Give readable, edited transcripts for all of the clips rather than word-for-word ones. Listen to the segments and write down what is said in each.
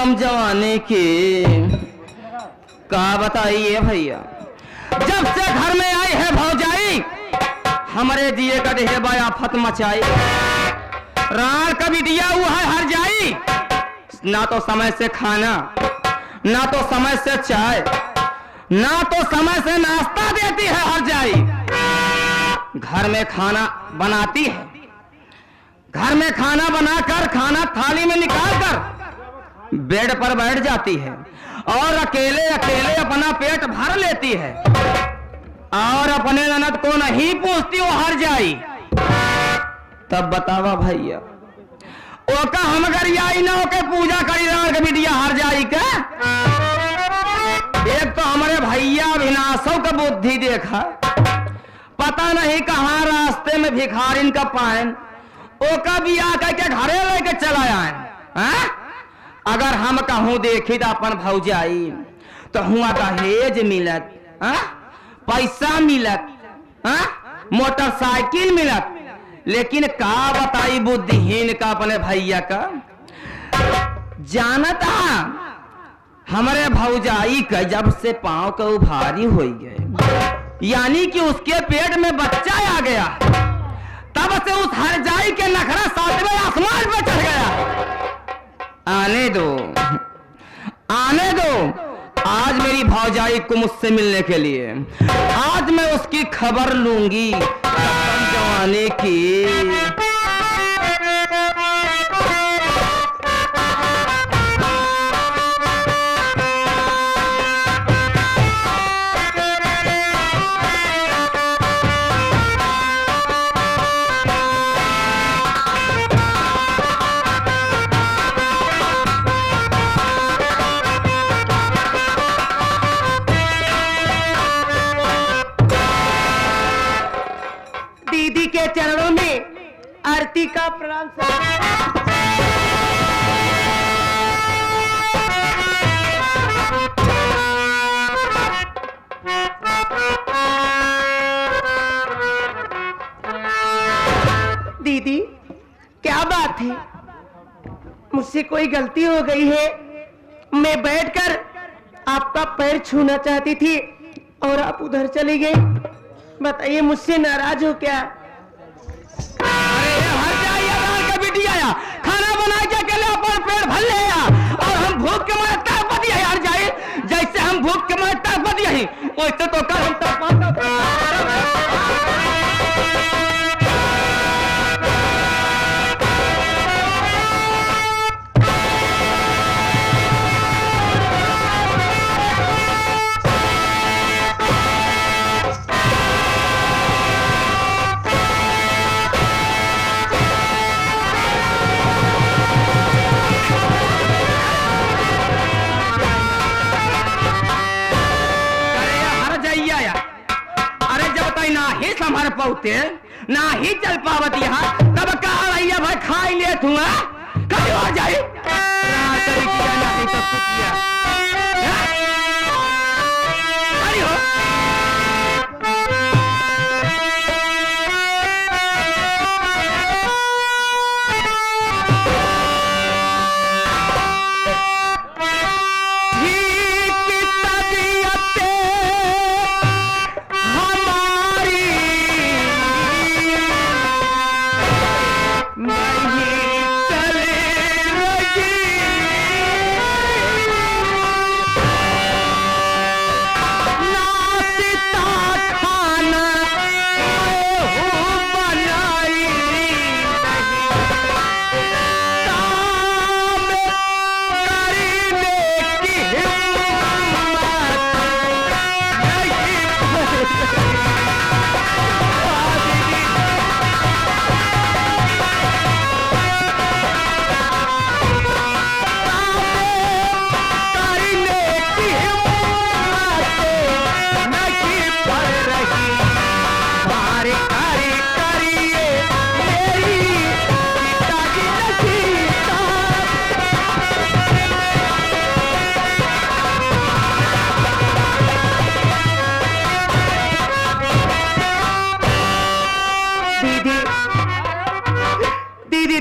मौसम जवानी की का बताइए भैया। जब से घर में आई है भौजाई हमारे दिए का ढेबा आफत मचाई। रात कभी दिया हुआ है हर जाई, ना तो समय से खाना, ना तो समय से चाय, ना तो समय से नाश्ता देती है हर जाई। घर में खाना बनाती है, घर में खाना बनाकर खाना थाली में निकालकर बेड पर बैठ जाती है और अकेले अकेले अपना पेट भर लेती है और अपने ननद को नहीं पूछती वो हर जाई। तब बतावा भैया ओका हम अगर आई ना ओके पूजा करी रात बिटिया हर जाई का। एक तो हमारे भैया विनाशों का बुद्धि देखा, पता नहीं कहाँ रास्ते में भिखारिन का पायन ओका भी आकर के घरे लेके चला आए। अगर हम कहूँ देखी तो अपन भौजाई तो हुआ दहेज मिलत, पैसा मिलत, मोटरसाइकिल मिलत, लेकिन का बताई बुद्धिहीन का अपने भैया का। जानता हमारे भौजाई का जब से पांव का उभारी हो गए, यानी कि उसके पेट में बच्चा आ गया, तब से उस हर जाई के नखरा सातवें आसमान पे चढ़ गया। आने दो, आने दो। आज मेरी भौजाई को मुझसे मिलने के लिए आज मैं उसकी खबर लूंगी जवानी की। दीदी के चरणों में आरती का प्रणाम। दीदी क्या बात है, मुझसे कोई गलती हो गई है? मैं बैठकर आपका पैर छूना चाहती थी और आप उधर चली गई। बताइए मुझसे नाराज हो क्या? अरे हर जाइए रात का बिटिया आया, खाना बना के अकेले अपन पेट भर ले आया और हम भूख के मारे तड़प दिया यार जाए। जैसे हम भूख के मारे तड़प दिया ही वैसे तो कर हम संभर पाते ना ही चल पावत यहाँ, तब कहा भैया भाई खाई ले तू कभी आ जाए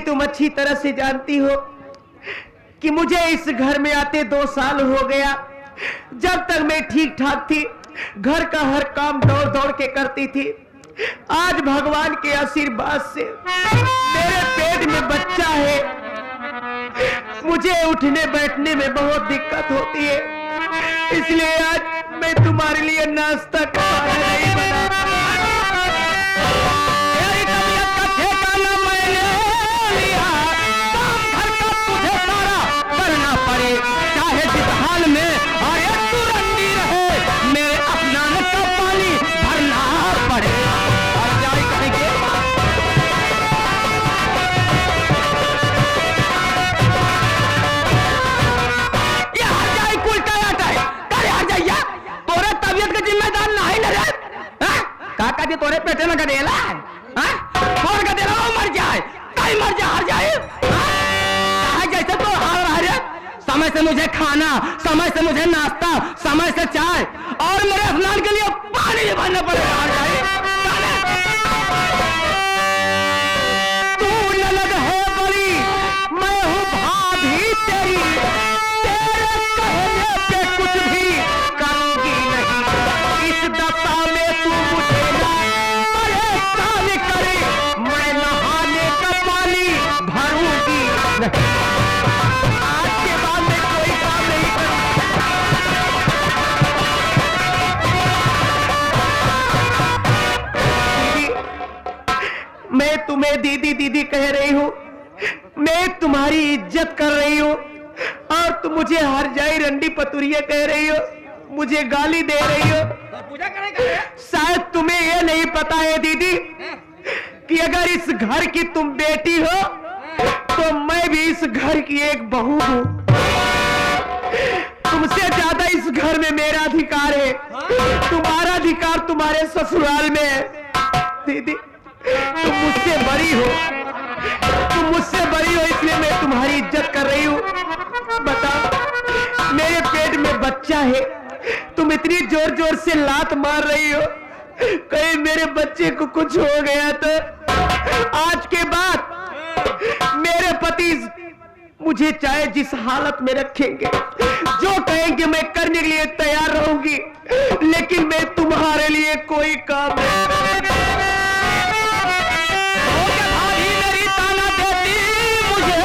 तुम अच्छी तरह से जानती हो कि मुझे इस घर में आते 2 साल हो गया। जब तक मैं ठीक ठाक थी, घर का हर काम दौड़ दौड़ के करती थी। आज भगवान के आशीर्वाद से मेरे पेट में बच्चा है। मुझे उठने बैठने में बहुत दिक्कत होती है, इसलिए आज मैं तुम्हारे लिए नाश्ता का खाना नहीं बना। तेरी तबीयत का ठिकाना मैंने लिया, काम घर का तुझे सारा करना पड़े, चाहे जिस हाल में और एक तू रंडी रहे, मेरे अपनाने का पानी भरना पड़े। और जाए कहेंगे ये हर जाए कुल का आता है, करे हर जाइया तोरे तबीयत का जिम्मेदार नहीं न रे। काका जी तोरे पेटे में गडेला है, कौन गडेला वो मर जाए, कहीं मर जा हर जाए। जैसे तो हाल रहा रे, समय से मुझे खाना, समय से मुझे नाश्ता, समय से चाय और मेरे स्नान के लिए पानी भी भरना पड़ेगा हर जाए। तू ननद है बड़ी, मैं हूँ भाभी तेरी, तेरे कहने पे कुछ भी करूंगी नहीं। इस दशा में तू मुझे ना परेशान करे, मैं नहाने का पानी भरूंगी नहीं। आज के बाद मैं कोई काम नहीं करूंगी। मैं तुम्हें दीदी दीदी कह रही हूँ, मैं तुम्हारी इज्जत कर रही हूँ, और तुम मुझे हर जाई रंडी पतुरिया कह रही हो, मुझे गाली दे रही हो। पूजा करेगा। शायद तुम्हें यह नहीं पता है दीदी कि अगर इस घर की तुम बेटी हो तो मैं भी इस घर की एक बहू हूँ। तुमसे ज्यादा इस घर में मेरा अधिकार है, तुम्हारा अधिकार तुम्हारे ससुराल में है। दीदी तुम मुझसे बड़ी हो, तुम मुझसे बड़ी हो, इसलिए मैं तुम्हारी इज्जत कर रही हूँ। बताओ मेरे पेट में बच्चा है, तुम इतनी जोर जोर से लात मार रही हो, कहीं मेरे बच्चे को कुछ हो गया तो आज के बाद मेरे पति मुझे चाहे जिस हालत में रखेंगे, जो कहेंगे मैं करने के लिए तैयार रहूंगी, लेकिन मैं तुम्हारे लिए कोई काम नहीं करूंगी। भाई मेरी ताना देती मुझे,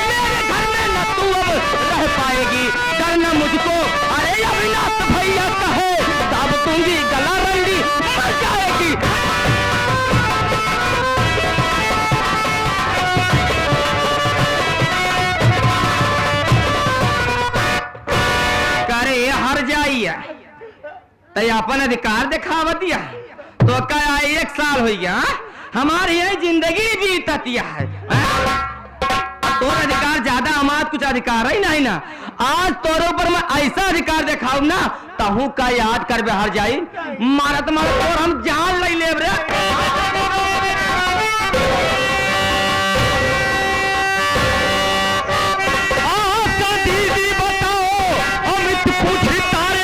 मेरे घर में न तू अब रह पाएगी, डरना मुझको। अरे अविनाश भैया कहे दाब दूंगी, गला रंडी मर जाएगी। करे हर जाइया तय अपन अधिकार दिखावा दिया तो क्या 1 साल हो गया, हमारी यही जिंदगी बीततिया है। तोर अधिकार ज्यादा, हमारा कुछ अधिकार ही नहीं ना। आज तोरे ऊपर मैं ऐसा अधिकार दिखाऊ ना, तहू का याद कर हर जाई, मारत मारत और हम जान ले लेब रे। दीदी बताओ, अमित पूछी तारे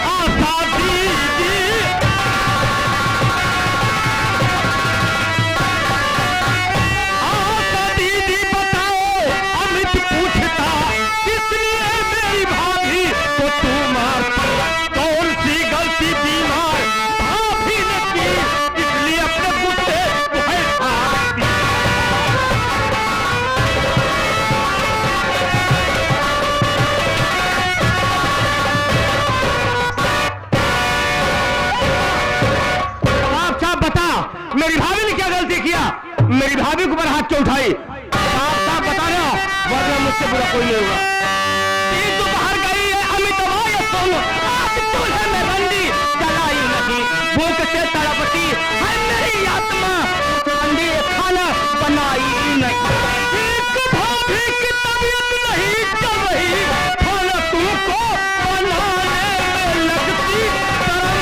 आशा दीदी। दीदी बताओ, अमित पूछता इसलिए मेरी भाभी तो तू मारती, कौन सी गलती बीमार भाभी ने की, इसलिए अपने गुस्से को है भागती। आप साहब बता, मेरी भाभी ने क्या गलती किया, मेरी भाभी के ऊपर हाथ क्यों उठाई? आप साहब बता रहे हो, वरना मुझसे बुरा कोई नहीं होगा। तीन दोपहर गई है अमित भाई सोनू, आज चूल्हे में रंडी जलाई नहीं, भूख से तड़पती है मेरी आत्मा, रंडी खाना बनाई नहीं। एक भाभी की तबीयत नहीं चल रही, खाना तुमको बनाने में लगती शर्म,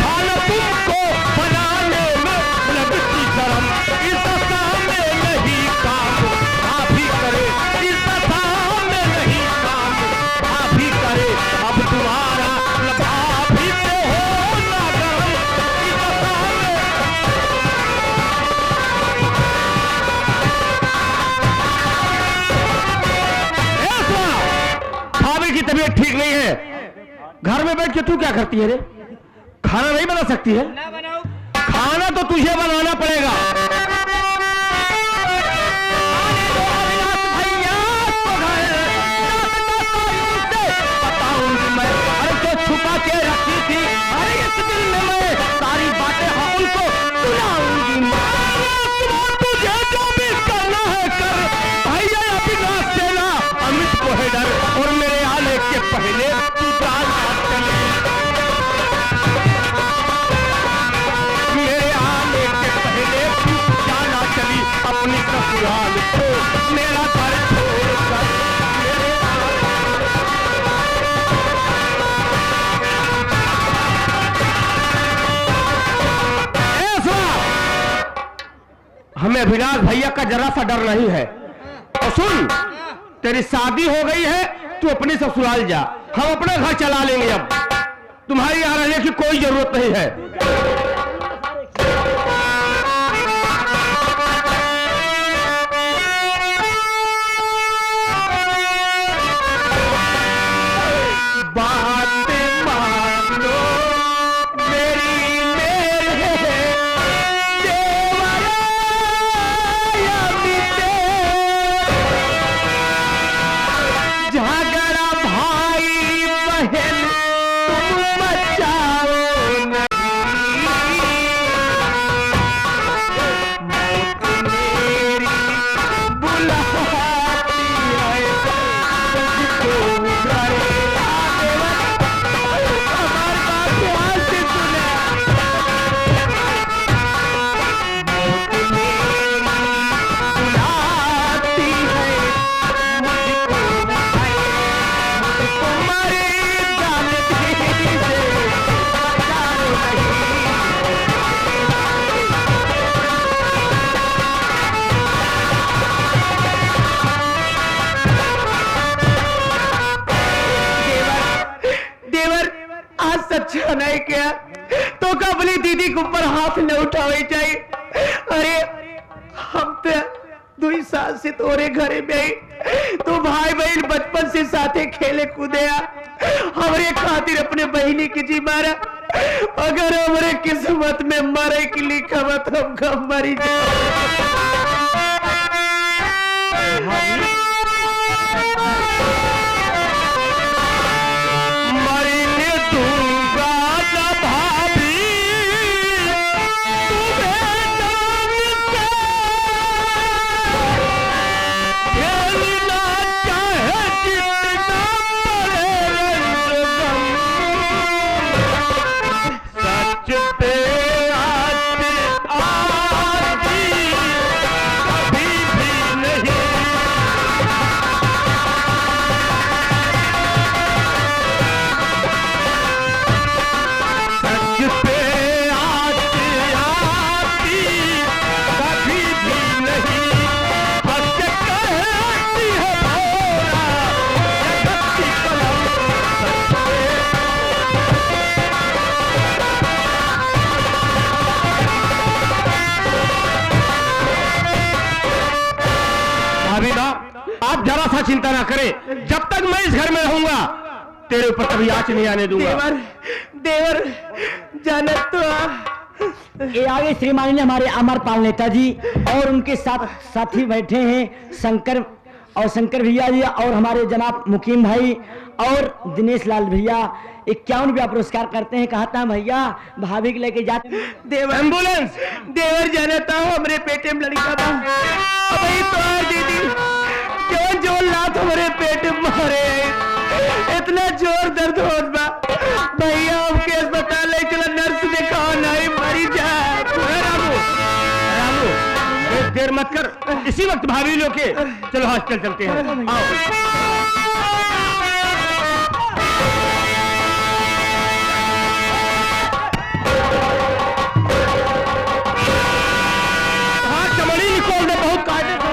खाना तुमको बनाने में लगती शर्म, इस दशा में नहीं काम आप ही करे, इस दशा में नहीं काम आप ही करे। अब तुम्हारा घर में बैठ के तू क्या करती है रे? खाना नहीं बना सकती है? ना बनाओ। खाना तो तुझे बनाना पड़ेगा। भैया तो बताऊंगी मैं। अरे जो छुपा के रखी थी, अरे इस दिल में मैं सारी बातें हाँ उनको सुनाऊंगी मैं। तुझे जो भी करना है कर। भैया अविनाश सेना अमित को है डर, और मेरे आने के पहले तू जान ना चली। मेरे आने के पहले तू जाना चली अपनी ससुराल को, मेरा घर छोड़कर। मेरे ऐसा हमें अविनाश भैया का जरा सा डर नहीं है। और सुन, तेरी शादी हो गई है, तू अपने ससुराल जा, हम अपना घर चला लेंगे। अब तुम्हारी यहाँ रहने की कोई जरूरत नहीं है। बात मानो मेरी मेरे देवर अमिते, झगड़ा भाई बहन तुम मचाओ नहीं। मौत मेरी बुलाती है मुझको घर। हमारी बात ध्यान से सुने। मौत मेरी बुलाती है मुझको घर। मुझको मरे जानती से बचाओ नहीं। देवर आज सच्चा नहीं किया तो अपनी दीदी के ऊपर हाथ न उठावे चाहिए। अरे हम तो 2 साल से तोरे घरे में आई, तो भाई बहन बचपन से साथे खेले कूदे हमारे खातिर अपने बहनी की जी मारा। अगर हमारे किस्मत में मरे की लिखा मत हम कब मरी जाए। मरने दूंगा न भाभी तुम्हें जान से, खेलना चाहे जितना मरे रंग गम। सच पे आती कभी भी नहीं। सच पे आती कभी भी नहीं। हंस के कहती है भोला जगत की कलम। सच पे भाभी ना, आप जरा सा चिंता ना करें। जब तक मैं इस घर में रहूंगा तेरे ऊपर कभी आंच नहीं आने दूंगा। देवर देवर जानत तो ये आगे श्रीमानी ने हमारे अमरपाल नेताजी और उनके साथ साथी बैठे हैं शंकर और शंकर भैया जी और हमारे जनाब मुकीम भाई और दिनेश लाल भैया 51 रुपया पुरस्कार करते हैं। कहता है भैया भाभी को लेके जाते देवर एम्बुलेंस देवर जानता हूँ हमरे पेटे में लड़का था। अबे तो यार दीदी जो जो लात हमारे पेट में मारे इतना जोर दर्द होत बा भैया हमके अस्पताल ले चला नर्स दिखाओ नहीं मरी जाए। रामू रामू देर मत कर, इसी वक्त भाभी लोग के चलो हॉस्पिटल चलते हैं। आओ। हाँ, चमड़ी निकोल दे, बहुत काटे थे।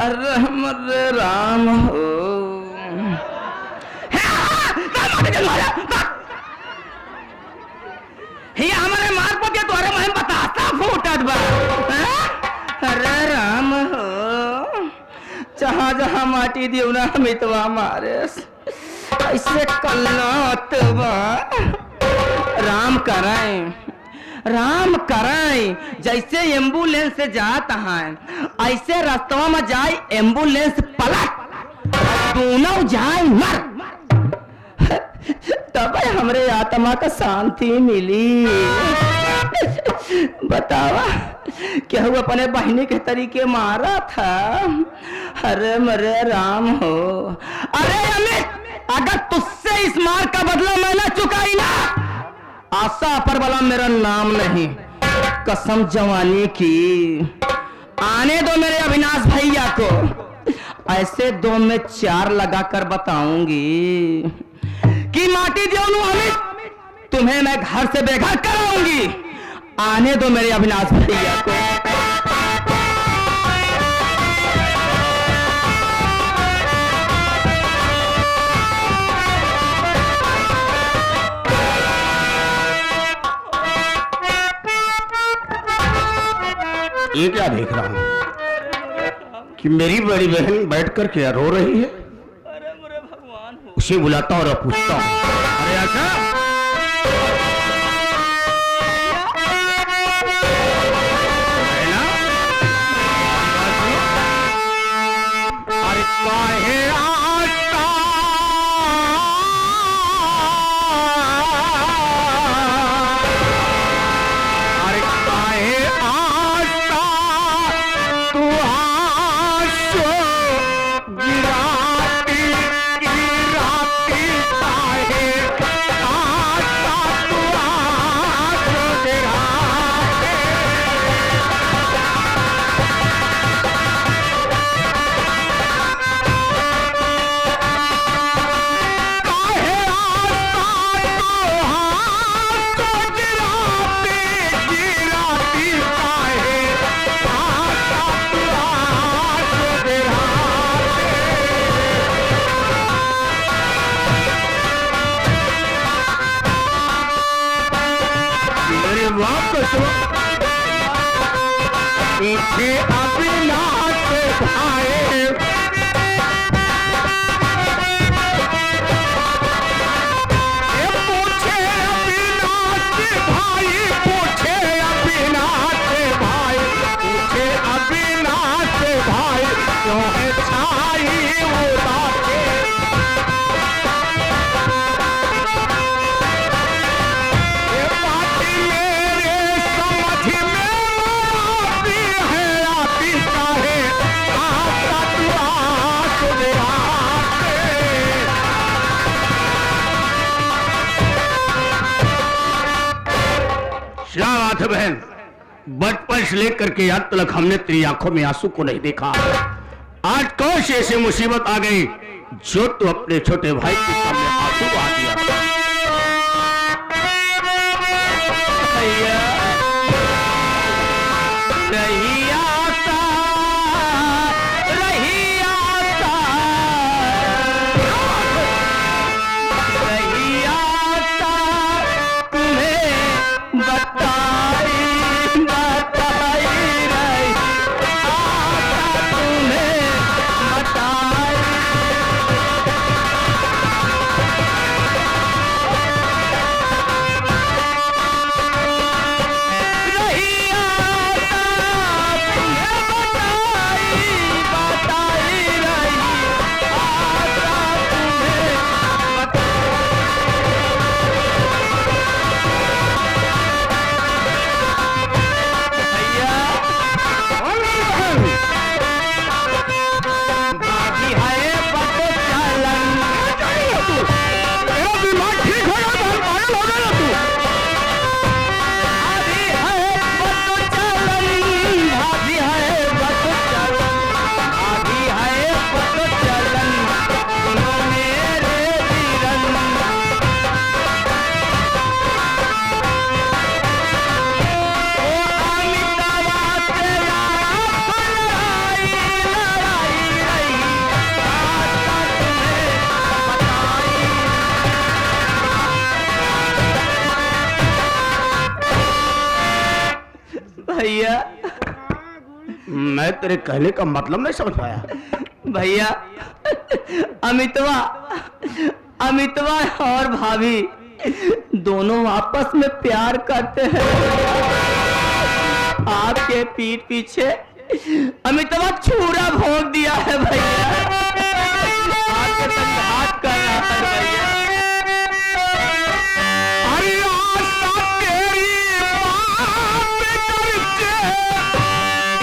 अरे हमरे राम हो हे हमारे मार पके तोरे मैं बताता फूटत बा अरे राम हो जहाँ जहाँ माटी दियो ना मितवा मारे ऐसे कल्लात बा राम कराएं जैसे एम्बुलेंस से जाता है ऐसे रास्तवा में जाए एम्बुलेंस पलट दोनों जाए मर तब हमरे आत्मा का शांति मिली। बतावा क्या हुआ अपने बहनी के तरीके मारा था। अरे मरे राम हो अरे अमित अगर तुझसे इस मार का बदला मैं न चुकाई ना आशा पर वाला मेरा नाम नहीं कसम जवानी की आने दो मेरे अविनाश भैया को ऐसे 2 में 4 लगाकर बताऊंगी कि माटी देवनू अमित तुम्हें मैं घर से बेघर कराऊंगी। आने दो मेरे अविनाश भैया को। ये क्या देख रहा हूं कि मेरी बड़ी बहन बैठकर क्या रो रही है। अरे मेरे भगवान हो उसे बुलाता और पूछता हूं अरे आशा अरे काहे अविनाश भाई पूछे अविनाश भाई क्यों है छाई उदासे क्या बात है बहन, बचपन से लेकर के आज तक हमने तेरी आंखों में आंसू को नहीं देखा। आज कौन सी ऐसी मुसीबत आ गई जो तू अपने छोटे भाई के सामने आंसू बहा दिया। मैं तेरे कहने का मतलब नहीं समझ पाया। भैया अमितवा अमितवा और भाभी दोनों आपस में प्यार करते हैं। आपके पीठ पीछे अमितवा छुरा भोंक दिया है भैया। आपके संघात कर रहा है भैया। अरे आशा तेरी बात करके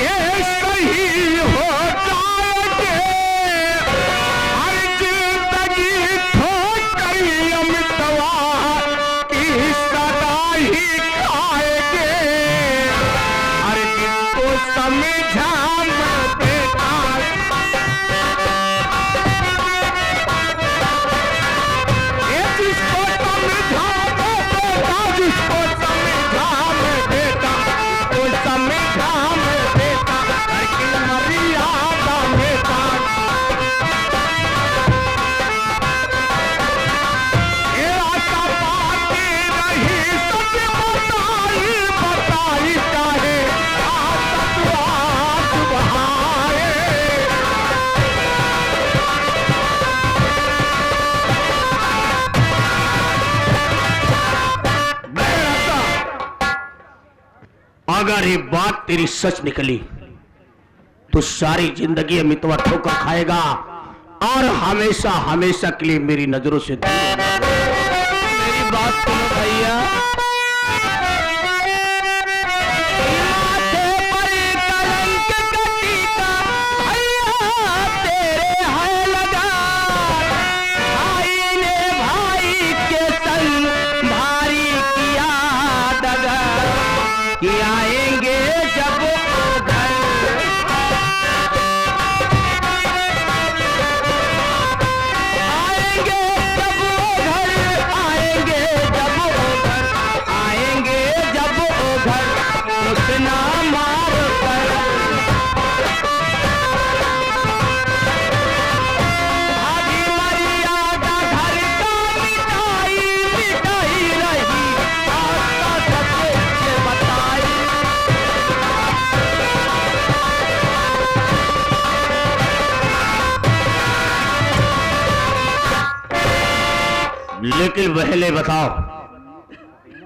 ये सही हो जाएंगे। हर जिंदगी ठोकर अमितवा की सदा ही खाएंगे। हर जिनको समझा मैं बेटा जिसको समझा मैं बेटा वो समझा मैं बेटा लेकिन मर्यादा बेटा ये आशा पाती नहीं सच बताई चाहे आसत बहाए। अगर ये बात तेरी सच निकली तो सारी जिंदगी अमितवा ठोकर खाएगा और हमेशा हमेशा के लिए मेरी नजरों से दूर हो जाएगा। मेरी बात सुनो भैया। माथे पर कलंक का टीका भैया तेरे है लगा। भाई ने भाई के संग भारी किया दगा। कि आएंगे जब वो घर आएंगे जब वो घर आएंगे जब वो घर आएंगे जब वो घर उतना मार कर भाभी मर्यादा घर का मिटाई मिटाई रही। आस्था सत्य बताई। लेकिन पहले बताओ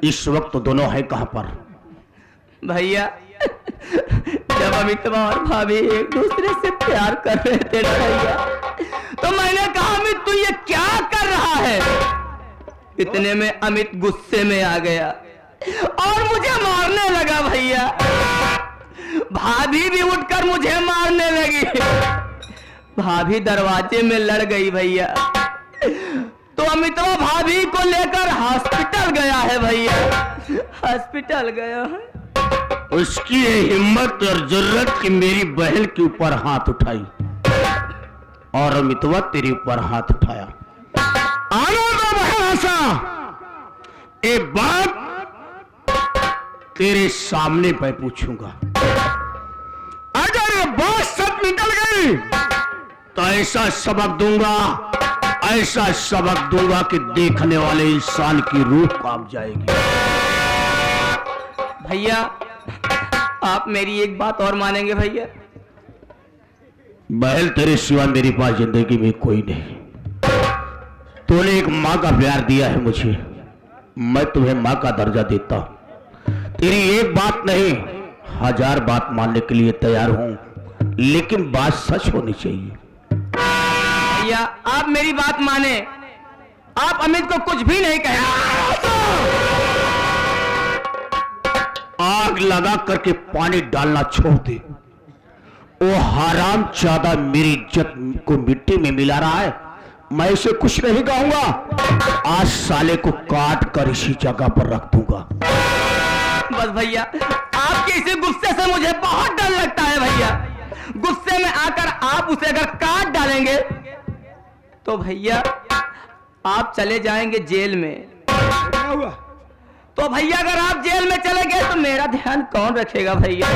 इस वक्त तो दोनों है कहां पर? भैया जब अमितवा और भाभी एक दूसरे से प्यार कर रहे थे ना भैया, तो मैंने कहा अमित तू ये क्या कर रहा है। इतने में अमित गुस्से में आ गया और मुझे मारने लगा भैया। भाभी भी उठकर मुझे मारने लगी। भाभी दरवाजे में लड़ गई भैया। तो अमितवा भाभी को लेकर हॉस्पिटल गया है भैया। हॉस्पिटल गया है। उसकी ये हिम्मत और जरूरत कि मेरी बहन के ऊपर हाथ उठाई और अमितवा तेरे ऊपर हाथ उठाया। आना तो बहन आशा, एक बात तेरे सामने मैं पूछूंगा। अगर ये बात सच निकल गई तो ऐसा सबक दूंगा कि देखने वाले इंसान की रूह कांप जाएगी। भैया आप मेरी एक बात और मानेंगे भैया? बहल तेरे सिवा मेरे पास जिंदगी में कोई नहीं। तूने एक माँ का प्यार दिया है मुझे, मैं तुम्हें माँ का दर्जा देता हूं। तेरी एक बात नहीं 1000 बात मानने के लिए तैयार हूं, लेकिन बात सच होनी चाहिए। भैया आप मेरी बात माने। आप अमित को कुछ भी नहीं कहेंगे। आग लगा करके पानी डालना छोड़ दे। वो हराम ज्यादा मेरी इज्जत को मिट्टी में मिला रहा है। मैं इसे कुछ नहीं कहूंगा। आज साले को काट कर इसी जगह पर रख दूंगा। बस भैया आपके इसी गुस्से से मुझे बहुत डर लगता है भैया। गुस्से में आकर आप उसे अगर काट डालेंगे तो भैया आप चले जाएंगे जेल में। तो भैया अगर आप जेल में चले गए तो मेरा ध्यान कौन रखेगा भैया?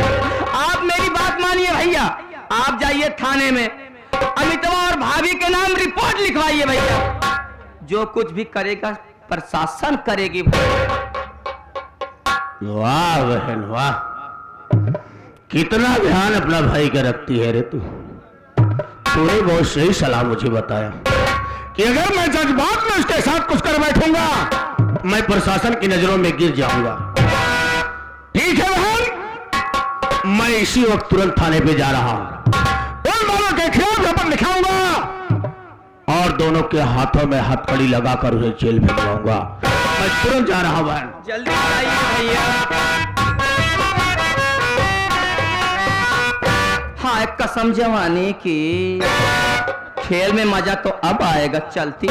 आप मेरी बात मानिए भैया, आप जाइए थाने में अमितवा और भाभी के नाम रिपोर्ट लिखवाइए भैया। जो कुछ भी करेगा प्रशासन करेगी भैया। वाह बहन वाह, कितना ध्यान अपना भाई का रखती है रे तूने बहुत सही सलाह मुझे बताया कि अगर मैं जज्बात में उसके साथ कुछ कर बैठूंगा मैं प्रशासन की नजरों में गिर जाऊंगा। ठीक है बहन, मैं इसी वक्त तुरंत थाने पे जा रहा हूं, उन दोनों के खिलाफ ज्ञापन लिखाऊंगा और दोनों के हाथों में हथकड़ी लगाकर उन्हें जेल भिजवाऊंगा। मैं तुरंत जा रहा हूं बहन। जल्दी आइए भैया। हाय कसम जवानी की, खेल में मजा तो अब आएगा, चलती